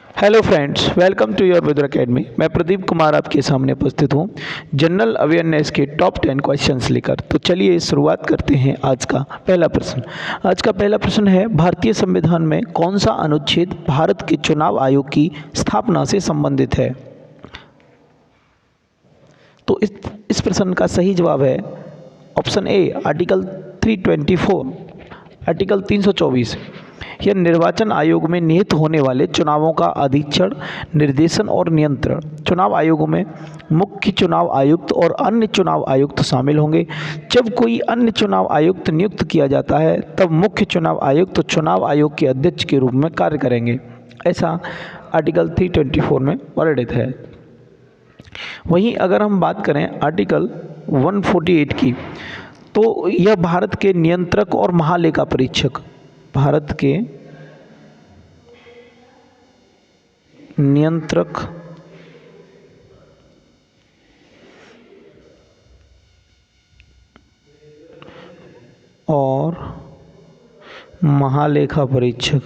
Hello friends, welcome to your weather academy. मैं प्रदीप कुमार आपके सामने उपस्थित हूँ जनरल अवेयरनेस के टॉप 10 क्वेश्चंस लेकर। तो चलिए शुरुआत करते हैं आज का पहला प्रश्न। आज का पहला प्रश्न है, भारतीय संविधान में कौन सा अनुच्छेद भारत के चुनाव आयोग की स्थापना से संबंधित है? तो इस प्रश्न का सही जवाब है ऑप्शन ए, आर्टिकल 324। आर्टिकल 324 यह निर्वाचन आयोग में निहित होने वाले चुनावों का अधीक्षण, निर्देशन और नियंत्रण। चुनाव आयोगों में मुख्य चुनाव आयुक्त और अन्य चुनाव आयुक्त शामिल होंगे। जब कोई अन्य चुनाव आयुक्त नियुक्त किया जाता है तब मुख्य चुनाव आयुक्त चुनाव आयोग के अध्यक्ष के रूप में कार्य करेंगे, ऐसा आर्टिकल 324 में वर्णित है। वहीं अगर हम बात करें आर्टिकल 148 की, तो यह भारत के नियंत्रक और महालेखा परीक्षक, भारत के नियंत्रक और महालेखा परीक्षक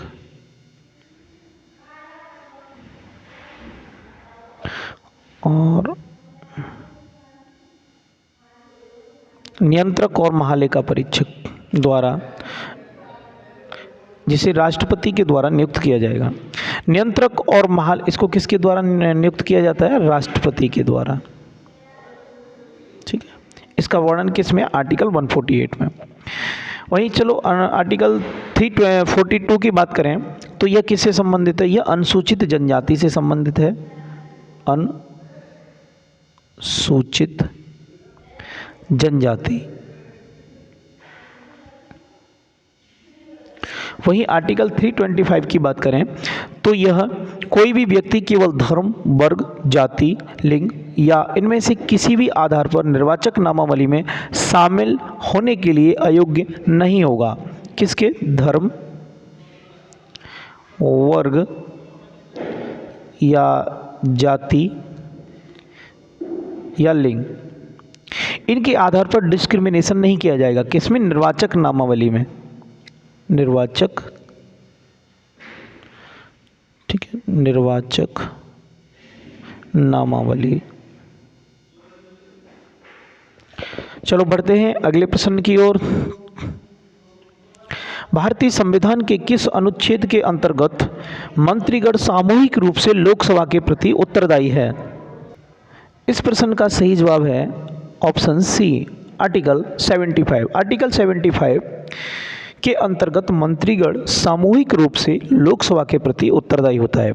और नियंत्रक और महालेखा परीक्षक द्वारा, जिसे राष्ट्रपति के द्वारा नियुक्त किया जाएगा। नियंत्रक और इसको किसके द्वारा नियुक्त किया जाता है? राष्ट्रपति के द्वारा। ठीक है, इसका वर्णन किस में? आर्टिकल 148 में। वहीं चलो आर्टिकल 342 की बात करें तो यह किससे संबंधित है? यह अनुसूचित जनजाति से संबंधित है। अनुसूचित जनजाति। वहीं आर्टिकल 325 की बात करें तो यह कोई भी व्यक्ति केवल धर्म, वर्ग, जाति, लिंग या इनमें से किसी भी आधार पर निर्वाचक नामावली में शामिल होने के लिए अयोग्य नहीं होगा। किसके? धर्म, वर्ग या जाति या लिंग, इनके आधार पर डिस्क्रिमिनेशन नहीं किया जाएगा। किसमें? निर्वाचक नामावली में। निर्वाचक, ठीक है, निर्वाचक नामावली। चलो बढ़ते हैं अगले प्रश्न की ओर। भारतीय संविधान के किस अनुच्छेद के अंतर्गत मंत्रीगण सामूहिक रूप से लोकसभा के प्रति उत्तरदायी है? इस प्रश्न का सही जवाब है ऑप्शन सी, आर्टिकल 75। आर्टिकल 75 के अंतर्गत मंत्रीगण सामूहिक रूप से लोकसभा के प्रति उत्तरदायी होता है।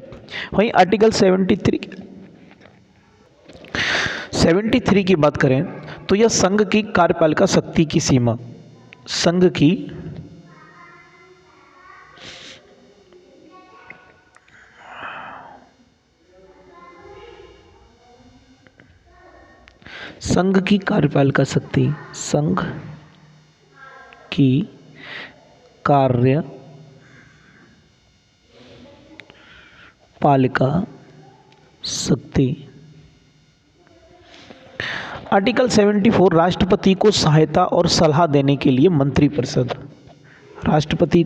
वहीं आर्टिकल 73 की बात करें तो यह संघ की कार्यपालिका शक्ति की सीमा, संघ की कार्यपालिका शक्ति, संघ की कार्यपालिका शक्ति। आर्टिकल 74 राष्ट्रपति को सहायता और सलाह देने के लिए मंत्रिपरिषद, राष्ट्रपति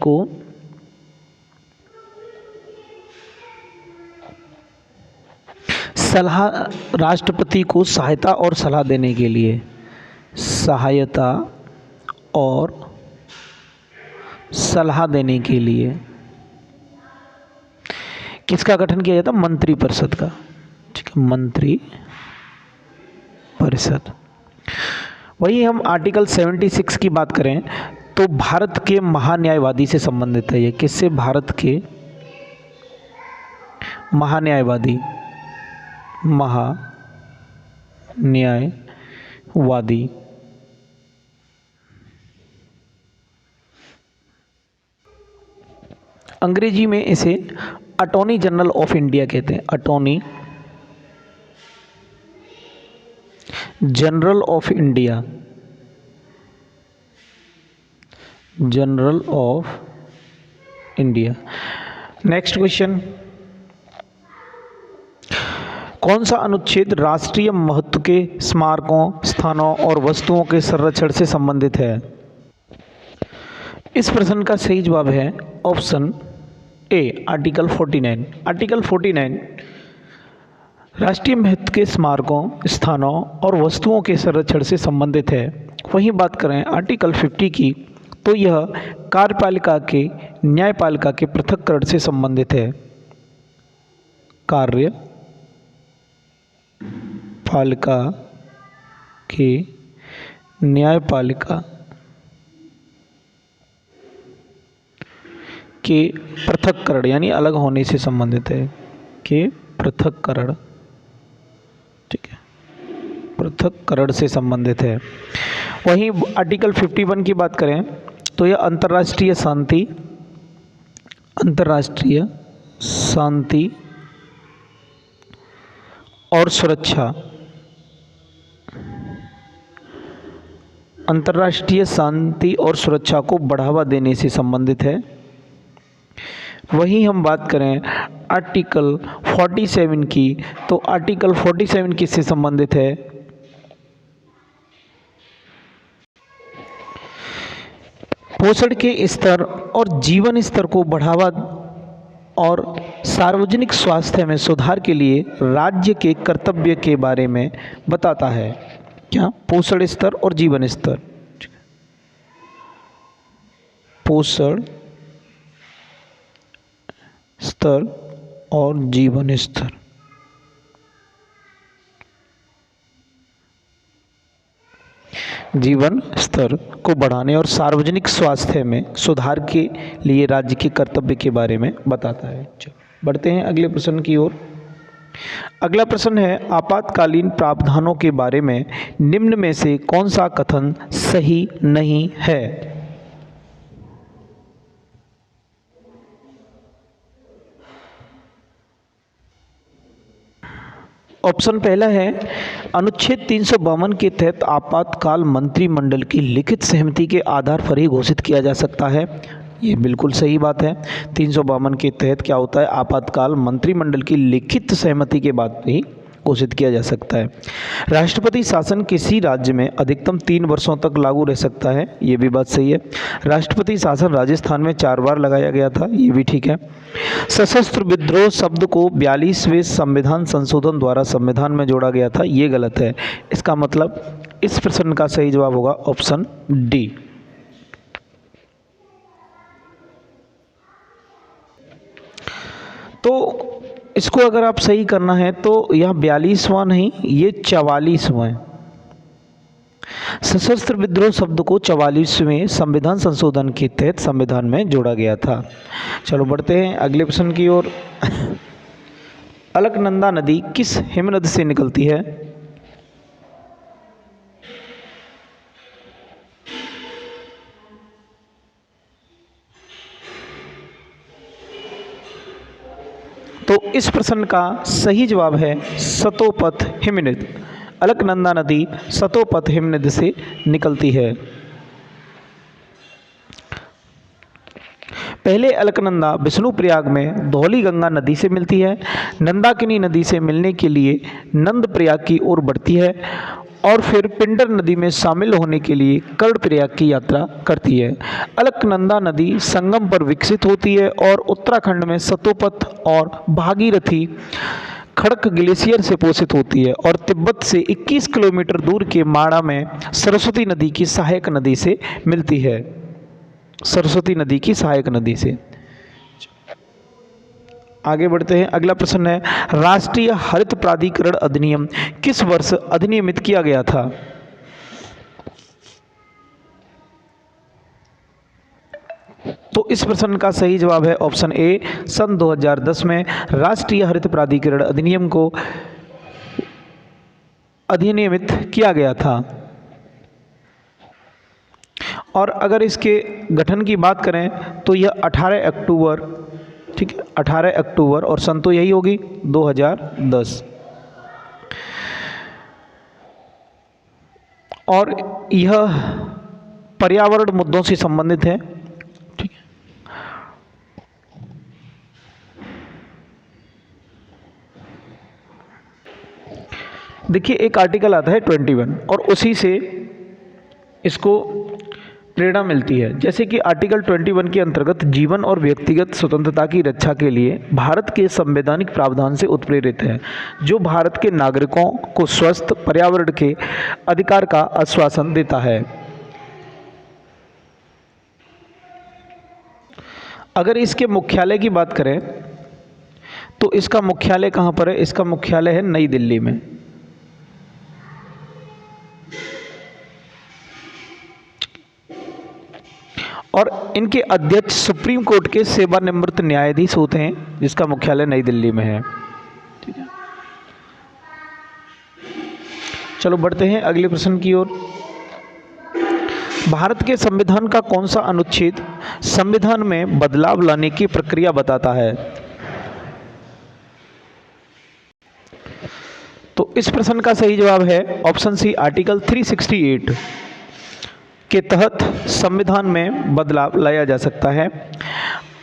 को सहायता और सलाह देने के लिए, सहायता और सलाह देने के लिए किसका गठन किया जाता? मंत्रिपरिषद का। ठीक है, मंत्रिपरिषद। वही हम आर्टिकल 76 की बात करें तो भारत के महान्यायवादी से संबंधित है। ये किससे? भारत के महान्यायवादी, महान्यायवादी। अंग्रेजी में इसे अटॉर्नी जनरल ऑफ इंडिया कहते हैं। Attorney general of India, general of India. Next question, कौन सा अनुच्छेद राष्ट्रीय महत्व के स्मारकों, स्थानों और वस्तुओं के संरक्षण से संबंधित है? इस प्रश्न का सही जवाब है ऑप्शन ए आर्टिकल 49। आर्टिकल 49 राष्ट्रीय महत्व के स्मारकों, स्थानों और वस्तुओं के संरक्षण से संबंधित है। वहीं बात करें आर्टिकल 50 की, तो यह कार्यपालिका के न्यायपालिका के पृथक्करण से संबंधित है। कार्यपालिका के न्यायपालिका के पृथक्करण यानी अलग होने से संबंधित है। के पृथक्करण, ठीक है, पृथक्करण से संबंधित है। वहीं आर्टिकल 51 की बात करें तो यह अंतर्राष्ट्रीय शांति और सुरक्षा, अंतर्राष्ट्रीय शांति और सुरक्षा को बढ़ावा देने से संबंधित है। वहीं हम बात करें आर्टिकल 47 की, तो आर्टिकल 47 किससे संबंधित है? पोषण के स्तर और जीवन स्तर को बढ़ावा और सार्वजनिक स्वास्थ्य में सुधार के लिए राज्य के कर्तव्य के बारे में बताता है। क्या? पोषण स्तर और जीवन स्तर। पोषण स्तर और जीवन स्तर, जीवन स्तर को बढ़ाने और सार्वजनिक स्वास्थ्य में सुधार के लिए राज्य के कर्तव्य के बारे में बताता है। बढ़ते हैं अगले प्रश्न की ओर। अगला प्रश्न है, आपातकालीन प्रावधानों के बारे में निम्न में से कौन सा कथन सही नहीं है? ऑप्शन पहला है, अनुच्छेद 352 के तहत आपातकाल मंत्रिमंडल की लिखित सहमति के आधार पर ही घोषित किया जा सकता है। ये बिल्कुल सही बात है। 352 के तहत क्या होता है? आपातकाल मंत्रिमंडल की लिखित सहमति के बाद ही घोषित किया जा सकता है। राष्ट्रपति शासन किसी राज्य में अधिकतम 3 वर्षों तक लागू रह सकता है। ये भी बात सही है। राष्ट्रपति शासन राजस्थान में 4 बार लगाया गया था। ये भी ठीक है। सशस्त्र विद्रोह शब्द को 42वें संविधान संशोधन द्वारा संविधान में जोड़ा गया था। ये गलत है। इसका मतलब इस प्रश्न का सही जवाब होगा ऑप्शन डी। तो इसको अगर आप सही करना है तो यह 42वां नहीं, ये 44वां है। सशस्त्र विद्रोह शब्द को 44वें संविधान संशोधन के तहत संविधान में जोड़ा गया था। चलो बढ़ते हैं अगले प्रश्न की ओर। अलकनंदा नदी किस हिमनद से निकलती है? तो इस प्रश्न का सही जवाब है सतोपथ हिमनद। अलकनंदा नदी सतोपथ हिमनद से निकलती है। पहले अलकनंदा विष्णुप्रयाग में धौली गंगा नदी से मिलती है, नंदाकिनी नदी से मिलने के लिए नंदप्रयाग की ओर बढ़ती है और फिर पिंडर नदी में शामिल होने के लिए कर्णप्रयाग की यात्रा करती है। अलकनंदा नदी संगम पर विकसित होती है और उत्तराखंड में सतोपथ और भागीरथी खड़क ग्लेशियर से पोषित होती है और तिब्बत से 21 किलोमीटर दूर के माणा में सरस्वती नदी की सहायक नदी से मिलती है। सरस्वती नदी की सहायक नदी से। आगे बढ़ते हैं। अगला प्रश्न है, राष्ट्रीय हरित प्राधिकरण अधिनियम किस वर्ष अधिनियमित किया गया था? तो इस प्रश्न का सही जवाब है ऑप्शन ए, सन 2010 में राष्ट्रीय हरित प्राधिकरण अधिनियम को अधिनियमित किया गया था। और अगर इसके गठन की बात करें तो यह 18 अक्टूबर, ठीक है, 18 अक्टूबर और सन तो यही होगी 2010। और यह पर्यावरण मुद्दों से संबंधित है। ठीक है, देखिए एक आर्टिकल आता है 21 और उसी से इसको प्रेरणा मिलती है। जैसे कि आर्टिकल 21 के अंतर्गत जीवन और व्यक्तिगत स्वतंत्रता की रक्षा के लिए भारत के संवैधानिक प्रावधान से उत्प्रेरित है, जो भारत के नागरिकों को स्वस्थ पर्यावरण के अधिकार का आश्वासन देता है। अगर इसके मुख्यालय की बात करें तो इसका मुख्यालय कहाँ पर है? इसका मुख्यालय है नई दिल्ली में। और इनके अध्यक्ष सुप्रीम कोर्ट के सेवानिवृत्त न्यायाधीश होते हैं, जिसका मुख्यालय नई दिल्ली में है। ठीक है, चलो बढ़ते हैं अगले प्रश्न की ओर। भारत के संविधान का कौन सा अनुच्छेद संविधान में बदलाव लाने की प्रक्रिया बताता है? तो इस प्रश्न का सही जवाब है ऑप्शन सी, आर्टिकल 368 के तहत संविधान में बदलाव लाया जा सकता है।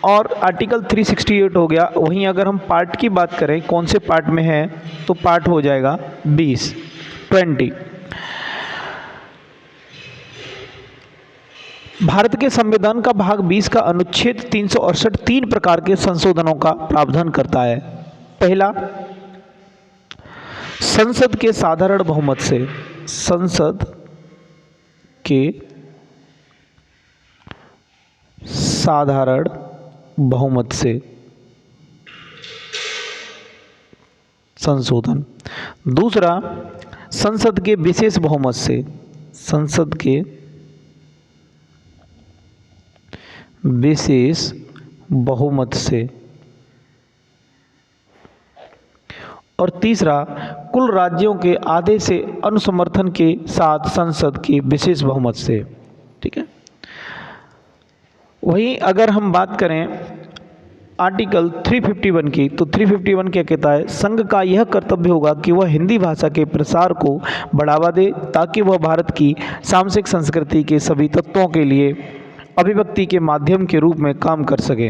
और आर्टिकल 368 हो गया। वहीं अगर हम पार्ट की बात करें कौन से पार्ट में है, तो पार्ट हो जाएगा 20। भारत के संविधान का भाग 20 का अनुच्छेद 368 तीन प्रकार के संशोधनों का प्रावधान करता है। पहला, संसद के साधारण बहुमत से, संसद के साधारण बहुमत से संशोधन। दूसरा, संसद के विशेष बहुमत से, संसद के विशेष बहुमत से। और तीसरा, कुल राज्यों के आधे से अनुसमर्थन के साथ संसद के विशेष बहुमत से। ठीक है, वहीं अगर हम बात करें आर्टिकल 351 की, तो 351 क्या कहता है? संघ का यह कर्तव्य होगा कि वह हिंदी भाषा के प्रसार को बढ़ावा दे, ताकि वह भारत की सामसिक संस्कृति के सभी तत्वों के लिए अभिव्यक्ति के माध्यम के रूप में काम कर सके।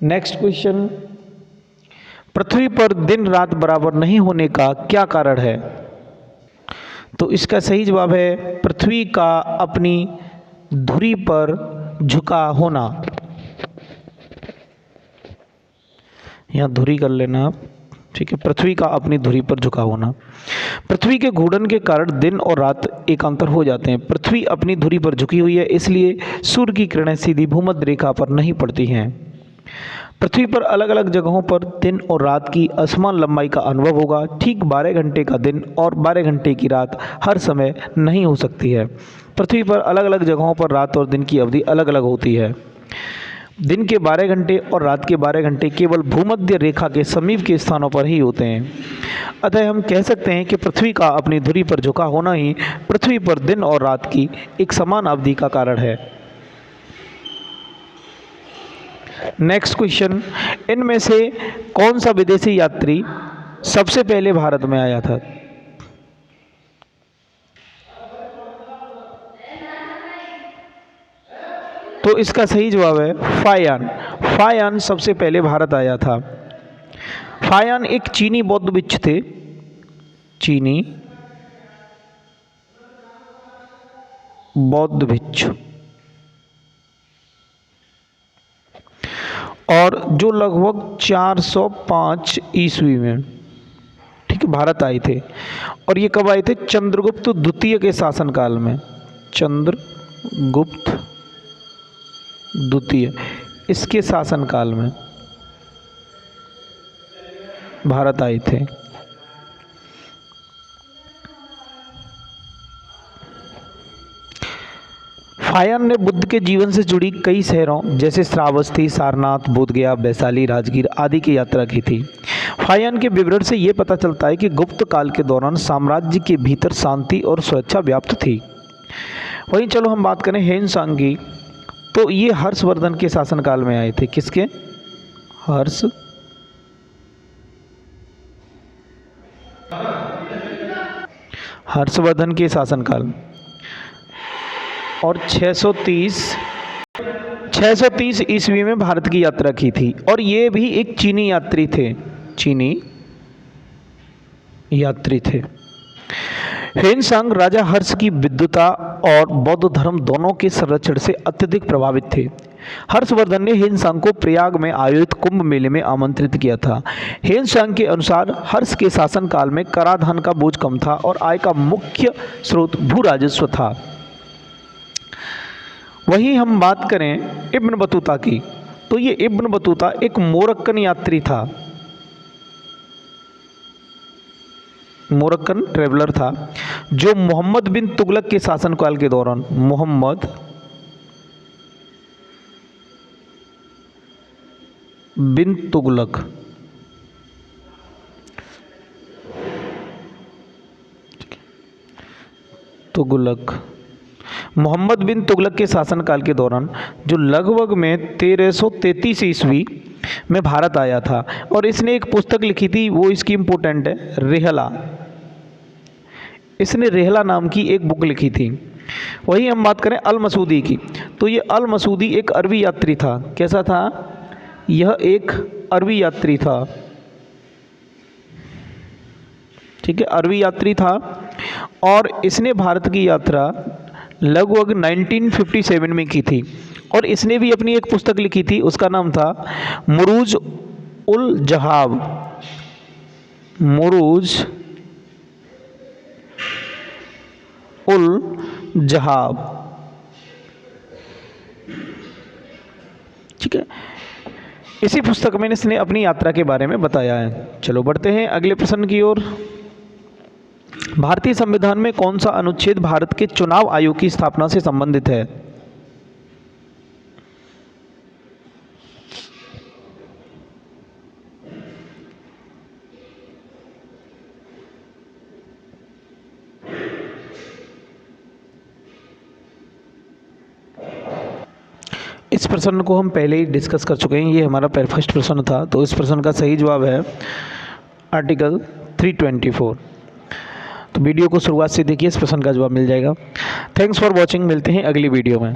नेक्स्ट क्वेश्चन, पृथ्वी पर दिन रात बराबर नहीं होने का क्या कारण है? तो इसका सही जवाब है पृथ्वी का अपनी धुरी पर झुका होना। यहां धुरी कर लेना आप। ठीक है, पृथ्वी का अपनी धुरी पर झुका होना। पृथ्वी के घूर्णन के कारण दिन और रात एकांतर हो जाते हैं। पृथ्वी अपनी धुरी पर झुकी हुई है, इसलिए सूर्य की किरणें सीधी भूमध्य रेखा पर नहीं पड़ती हैं। पृथ्वी पर अलग अलग जगहों पर दिन और रात की असमान लंबाई का अनुभव होगा। ठीक 12 घंटे का दिन और 12 घंटे की रात हर समय नहीं हो सकती है। पृथ्वी पर अलग अलग जगहों पर रात और दिन की अवधि अलग अलग होती है। दिन के 12 घंटे और रात के 12 घंटे केवल भूमध्य रेखा के समीप के स्थानों पर ही होते हैं। अतः हम कह सकते हैं कि पृथ्वी का अपनी धुरी पर झुका होना ही पृथ्वी पर दिन और रात की एक समान अवधि का कारण है। नेक्स्ट क्वेश्चन, इनमें से कौन सा विदेशी यात्री सबसे पहले भारत में आया था? तो इसका सही जवाब है फायान। फायान सबसे पहले भारत आया था। फायान एक चीनी बौद्ध भिक्षु थे। चीनी बौद्ध भिक्षु, और जो लगभग 405 ईस्वी में, ठीक है, भारत आए थे। और ये कब आए थे? चंद्रगुप्त द्वितीय के शासनकाल में। चंद्रगुप्त द्वितीय, इसके शासनकाल में भारत आए थे। फायान ने बुद्ध के जीवन से जुड़ी कई शहरों जैसे श्रावस्ती, सारनाथ, बोधगया, वैशाली, राजगीर आदि की यात्रा की थी। फायान के विवरण से ये पता चलता है कि गुप्त काल के दौरान साम्राज्य के भीतर शांति और सुरक्षा व्याप्त थी। वहीं चलो हम बात करें हेनसांग की, तो ये हर्षवर्धन के शासनकाल में आए थे। किसके? हर्षवर्धन के शासनकाल। और 630 ईस्वी में भारत की यात्रा की थी। और ये भी एक चीनी यात्री थे। चीनी यात्री थे। ह्वेनसांग राजा हर्ष की विद्वता और बौद्ध धर्म दोनों के संरक्षण से अत्यधिक प्रभावित थे। हर्षवर्धन ने ह्वेनसांग को प्रयाग में आयोजित कुंभ मेले में आमंत्रित किया था। ह्वेनसांग के अनुसार हर्ष के शासनकाल में कराधान का बोझ कम था और आय का मुख्य स्रोत भू राजस्व था। वहीं हम बात करें इब्न बतूता की, तो ये इब्न बतूता एक मोरक्कन यात्री था, मोरक्कन ट्रेवलर था, जो मोहम्मद बिन तुगलक के शासनकाल के दौरान मोहम्मद बिन तुगलक मोहम्मद बिन तुगलक के शासनकाल के दौरान जो लगभग में 1333 ईस्वी में भारत आया था और इसने एक पुस्तक लिखी थी, वो इसकी इम्पोर्टेंट है, रेहला। इसने रेहला नाम की एक बुक लिखी थी। वही हम बात करें अल मसूदी की, तो ये अल मसूदी एक अरबी यात्री था। कैसा था? यह एक अरबी यात्री था, ठीक है, अरबी यात्री था और इसने भारत की यात्रा लगभग 1957 में की थी और इसने भी अपनी एक पुस्तक लिखी थी, उसका नाम था मुरूज उल जहाब, मुरूज उल जहाब, ठीक है। इसी पुस्तक में इसने अपनी यात्रा के बारे में बताया है। चलो बढ़ते हैं अगले प्रश्न की ओर। भारतीय संविधान में कौन सा अनुच्छेद भारत के चुनाव आयोग की स्थापना से संबंधित है? इस प्रश्न को हम पहले ही डिस्कस कर चुके हैं, ये हमारा फर्स्ट प्रश्न था, तो इस प्रश्न का सही जवाब है आर्टिकल 324। तो वीडियो को शुरुआत से देखिए, इस प्रश्न का जवाब मिल जाएगा। थैंक्स फॉर वॉचिंग, मिलते हैं अगली वीडियो में।